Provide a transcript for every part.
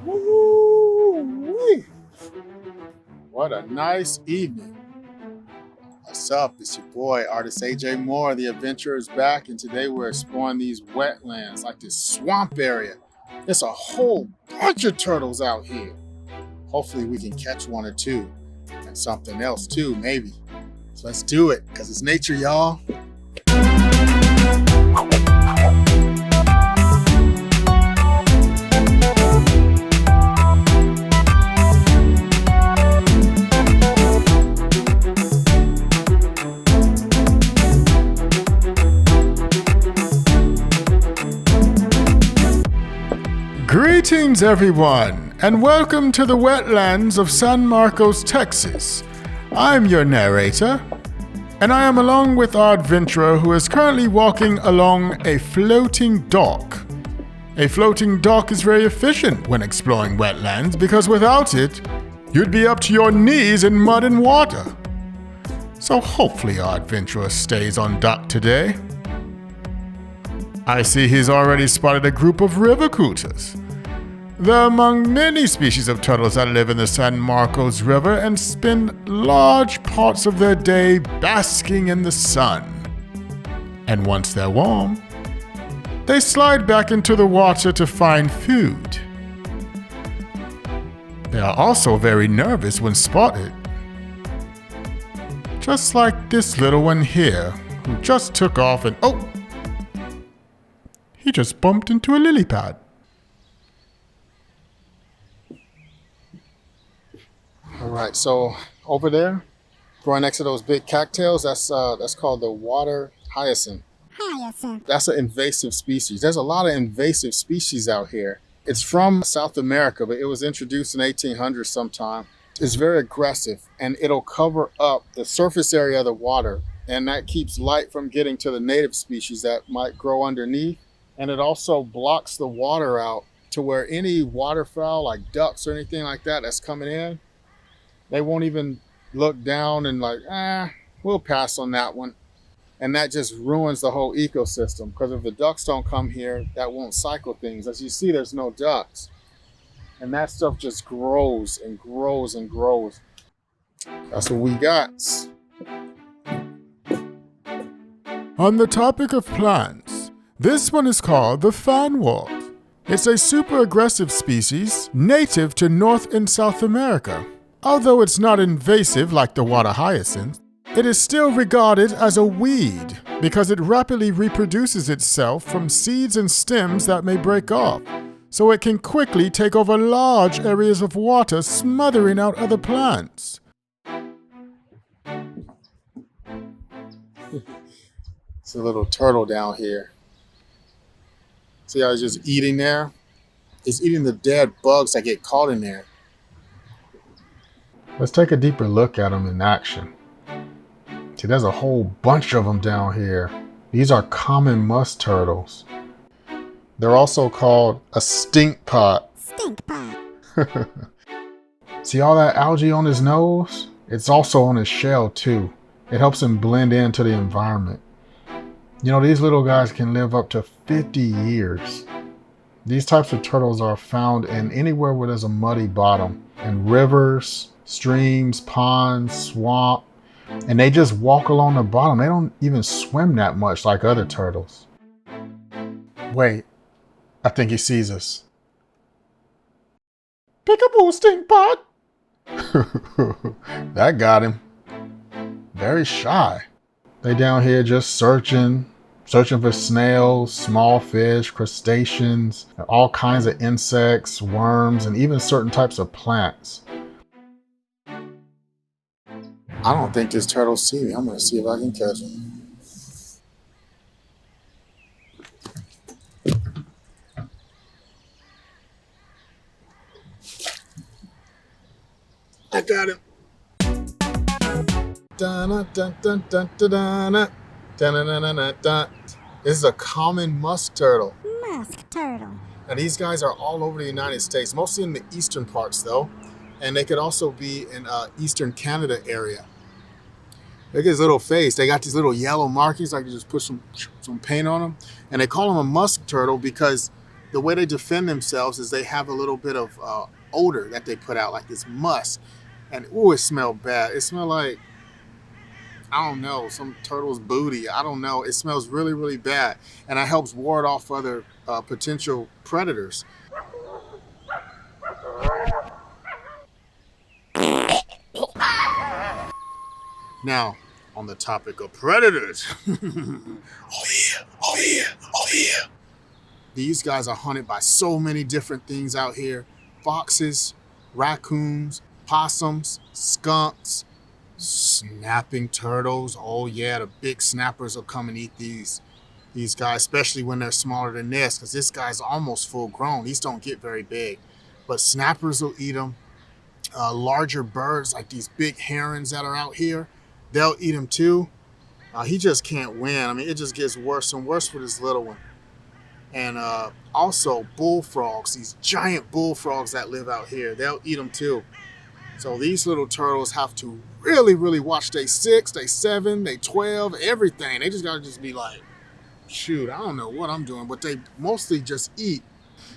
Woo-wee. What a nice evening. What's up? It's your boy, artist AJ Moore. The adventurer is back, and today we're exploring these wetlands, like this swamp area. There's a whole bunch of turtles out here. Hopefully we can catch one or two, and something else too, maybe. So let's do it, because it's nature, y'all. Greetings, everyone, and welcome to the wetlands of San Marcos, Texas. I'm your narrator, and I am along with our adventurer who is currently walking along a floating dock. A floating dock is very efficient when exploring wetlands because without it, you'd be up to your knees in mud and water. So hopefully our adventurer stays on dock today. I see he's already spotted a group of river cooters. They're among many species of turtles that live in the San Marcos River and spend large parts of their day basking in the sun. And once they're warm, they slide back into the water to find food. They are also very nervous when spotted. Just like this little one here, who just took off and he just bumped into a lily pad. All right, so over there, growing next to those big cattails, that's called the water hyacinth. Hyacinth. That's an invasive species. There's a lot of invasive species out here. It's from South America, but it was introduced in 1800 sometime. It's very aggressive, and it'll cover up the surface area of the water, and that keeps light from getting to the native species that might grow underneath. And it also blocks the water out to where any waterfowl like ducks or anything like that that's coming in, they won't even look down and we'll pass on that one. And that just ruins the whole ecosystem because if the ducks don't come here, that won't cycle things. As you see, there's no ducks. And that stuff just grows and grows and grows. That's what we got. On the topic of plants, this one is called the Fanwort. It's a super aggressive species native to North and South America. Although it's not invasive like the water hyacinth, it is still regarded as a weed because it rapidly reproduces itself from seeds and stems that may break off, so it can quickly take over large areas of water, smothering out other plants. It's a little turtle down here. See how it's just eating there? It's eating the dead bugs that get caught in there. Let's take a deeper look at them in action. See, there's a whole bunch of them down here. These are common musk turtles. They're also called a stink pot. Stink pot. See all that algae on his nose? It's also on his shell too. It helps him blend into the environment. You know, these little guys can live up to 50 years. These types of turtles are found in anywhere where there's a muddy bottom, in rivers, streams, ponds, swamp, and they just walk along the bottom. They don't even swim that much like other turtles. Wait, I think he sees us. Peekaboo, stink pot! That got him. Very shy. They down here just searching for snails, small fish, crustaceans, all kinds of insects, worms, and even certain types of plants. I don't think this turtle see me. I'm going to see if I can catch him. I got him. This is a common musk turtle. Musk Turtle. Now these guys are all over the United States, mostly in the eastern parts though. And they could also be in eastern Canada area. Look at his little face. They got these little yellow markings. I can just put some paint on them. And they call him a musk turtle because The way they defend themselves is they have a little bit of odor that they put out, like this musk. And ooh, it smelled bad. It smelled like, I don't know, some turtle's booty. I don't know. It smells really, really bad. And it helps ward off other potential predators. Now, on the topic of predators. Oh yeah, oh yeah, oh yeah. These guys are hunted by so many different things out here. Foxes, raccoons, possums, skunks, snapping turtles. Oh yeah, the big snappers will come and eat these guys, especially when they're smaller than this, because this guy's almost full grown. These don't get very big. But snappers will eat them. Larger birds, like these big herons that are out here, they'll eat them too. He just can't win. I mean, it just gets worse and worse for this little one. And also bullfrogs, these giant bullfrogs that live out here, they'll eat them too. So these little turtles have to really, really watch day 6, day 7, day 12, everything. They just gotta just be like, shoot, I don't know what I'm doing, but they mostly just eat.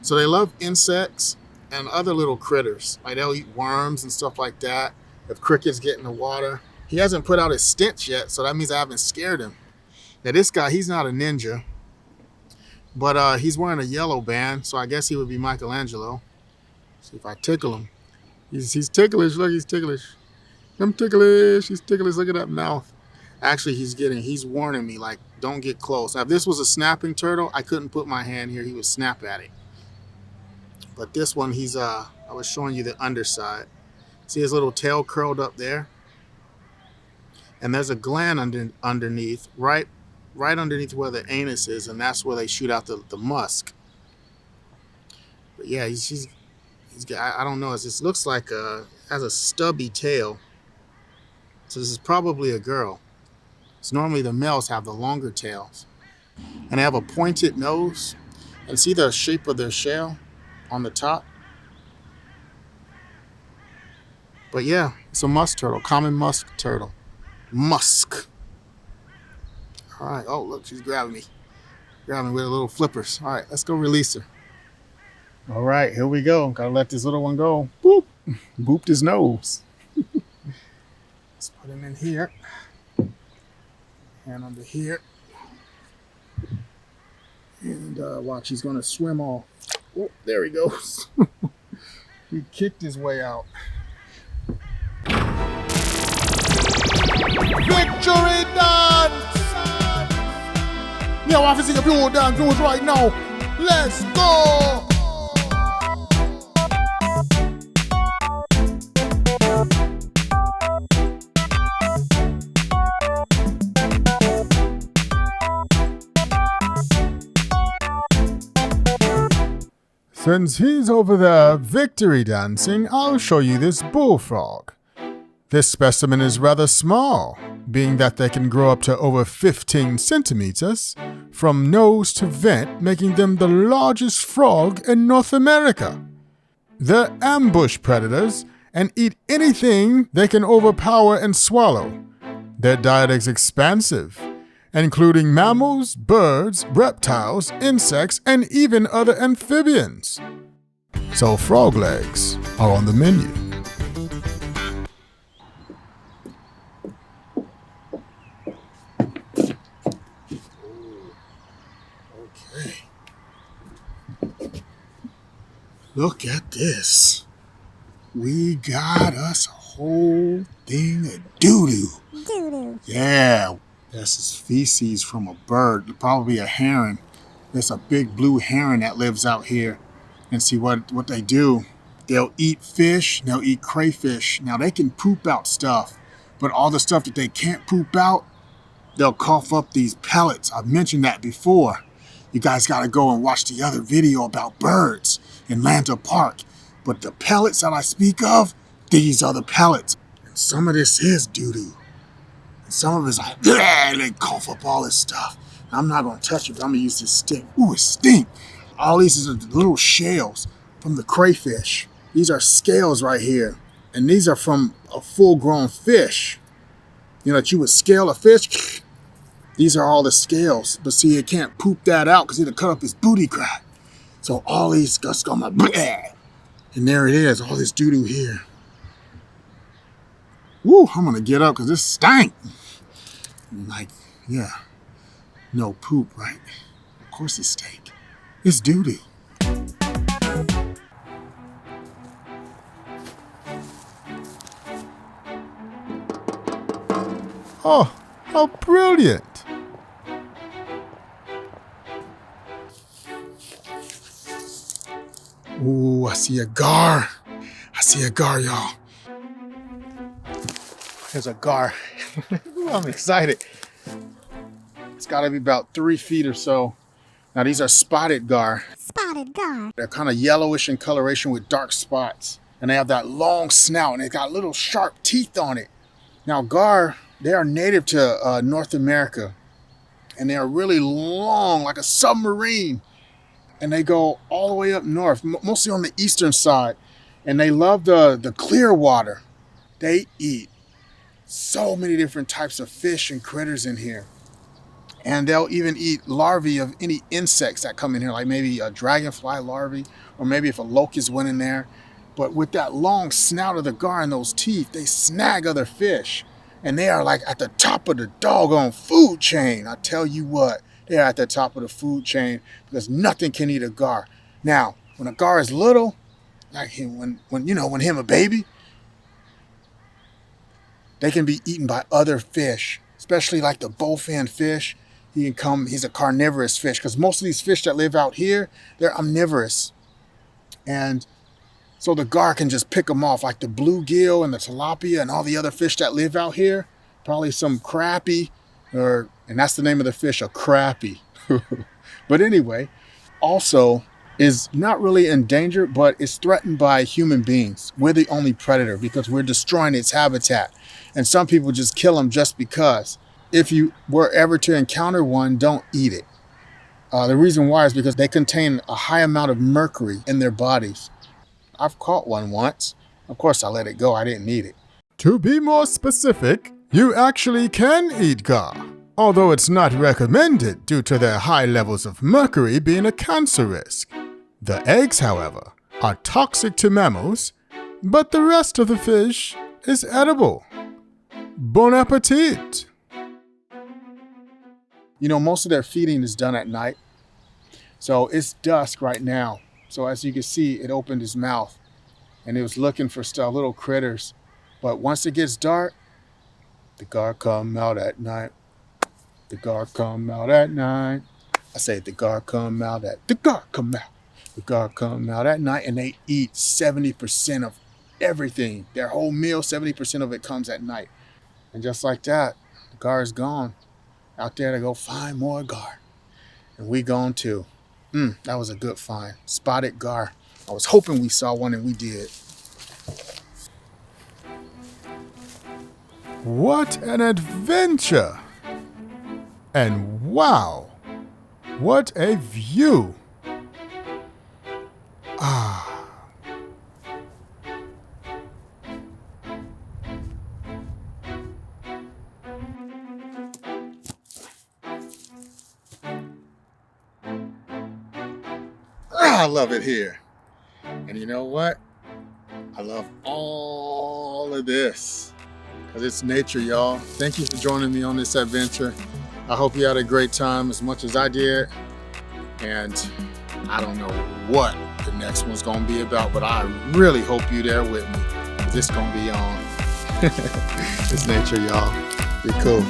So they love insects and other little critters. Like they'll eat worms and stuff like that. If crickets get in the water. He hasn't put out his stench yet, so that means I haven't scared him. Now this guy, he's not a ninja. But he's wearing a yellow band, so I guess he would be Michelangelo. See if I tickle him. He's ticklish. Look, he's ticklish. I'm ticklish. He's ticklish. Look at that mouth. Actually, he's warning me, like, don't get close. Now, if this was a snapping turtle, I couldn't put my hand here. He would snap at it. But this one, I was showing you the underside. See his little tail curled up there? And there's a gland underneath, right underneath where the anus is, and that's where they shoot out the musk. But yeah, he's got, I don't know, it just looks like has a stubby tail. So this is probably a girl. So normally the males have the longer tails. And they have a pointed nose. And see the shape of their shell on the top? But yeah, it's a musk turtle, common musk turtle. Musk. All right. Oh, look, she's grabbing me. Grabbing me with her little flippers. All right, let's go release her. All right, here we go. Gotta let this little one go. Boop. Booped his nose. Let's put him in here. And under here. And watch, he's gonna swim off. Oh, there he goes. He kicked his way out. Victory dance! Yeah, I can see a few dance moves right now. Let's go! Since he's over there victory dancing, I'll show you this bullfrog. This specimen is rather small, being that they can grow up to over 15 centimeters from nose to vent, making them the largest frog in North America. They're ambush predators and eat anything they can overpower and swallow. Their diet is expansive, including mammals, birds, reptiles, insects, and even other amphibians. So frog legs are on the menu. Look at this. We got us a whole thing of Doodoo. Doodoo. Yeah, that's his feces from a bird, probably a heron. There's a big blue heron that lives out here. And see what they do. They'll eat fish, they'll eat crayfish. Now they can poop out stuff, but all the stuff that they can't poop out, they'll cough up these pellets. I've mentioned that before. You guys gotta go and watch the other video about birds in Lanta Park. But the pellets that I speak of, these are the pellets. And some of this is doo-doo. And some of it's like, and they cough up all this stuff. And I'm not gonna touch it, but I'm gonna use this stick. Ooh, it stink. All these are the little shells from the crayfish. These are scales right here. And these are from a full-grown fish. You know, that you would scale a fish. These are all the scales. But see, it can't poop that out because it'll cut up his booty crack. So all these gusts go like, bleh, and there it is, all this doo-doo here. Woo, I'm gonna get up because this stank. Like, yeah, no poop, right? Of course it's stank. It's doo-doo. Oh, how brilliant! Ooh, I see a gar. I see a gar, y'all. There's a gar. Ooh, I'm excited. It's gotta be about 3 feet or so. Now these are spotted gar. Spotted gar. They're kind of yellowish in coloration with dark spots. And they have that long snout and they got little sharp teeth on it. Now gar, they are native to North America. And they are really long, like a submarine. And they go all the way up north, mostly on the eastern side. And they love the clear water. They eat so many different types of fish and critters in here. And they'll even eat larvae of any insects that come in here, like maybe a dragonfly larvae, or maybe if a locust went in there. But with that long snout of the gar and those teeth, they snag other fish. And they are like at the top of the doggone food chain. I tell you what, they are at the top of the food chain because nothing can eat a gar. Now, when a gar is little, like him, when him a baby, they can be eaten by other fish, especially like the bowfin fish. He's a carnivorous fish because most of these fish that live out here, they're omnivorous. And so the gar can just pick them off, like the bluegill and the tilapia and all the other fish that live out here. Probably some crappie, and that's the name of the fish, a crappie. But anyway, also is not really endangered, but is threatened by human beings. We're the only predator because we're destroying its habitat. And some people just kill them just because. If you were ever to encounter one, don't eat it. The reason why is because they contain a high amount of mercury in their bodies. I've caught one once. Of course, I let it go. I didn't eat it. To be more specific, you actually can eat gar, although it's not recommended due to their high levels of mercury being a cancer risk. The eggs, however, are toxic to mammals, but the rest of the fish is edible. Bon appetit! You know, most of their feeding is done at night. So it's dusk right now. So as you can see, it opened his mouth and it was looking for little critters. But once it gets dark, the gar come out at night. The gar come out at night. I say the gar come out at, the gar come out. The gar come out at night and they eat 70% of everything. Their whole meal, 70% of it comes at night. And just like that, the gar is gone. Out there to go find more gar. And we gone too. That was a good find. Spotted gar. I was hoping we saw one and we did. What an adventure! And wow, what a view! I love it here. And you know what? I love all of this because it's nature, y'all. Thank you for joining me on this adventure. I hope you had a great time as much as I did. And I don't know what the next one's going to be about, but I really hope you're there with me because it's going to be on. It's nature, y'all. Be cool.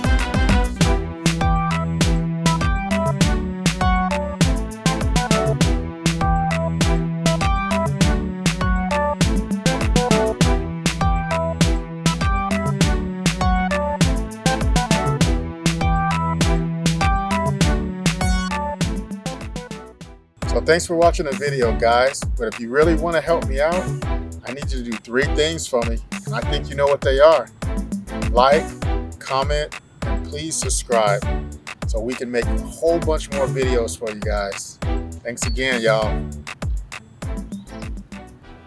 So thanks for watching the video, guys. But if you really want to help me out, I need you to do 3 things for me. And I think you know what they are. Like, comment, and please subscribe so we can make a whole bunch more videos for you guys. Thanks again, y'all.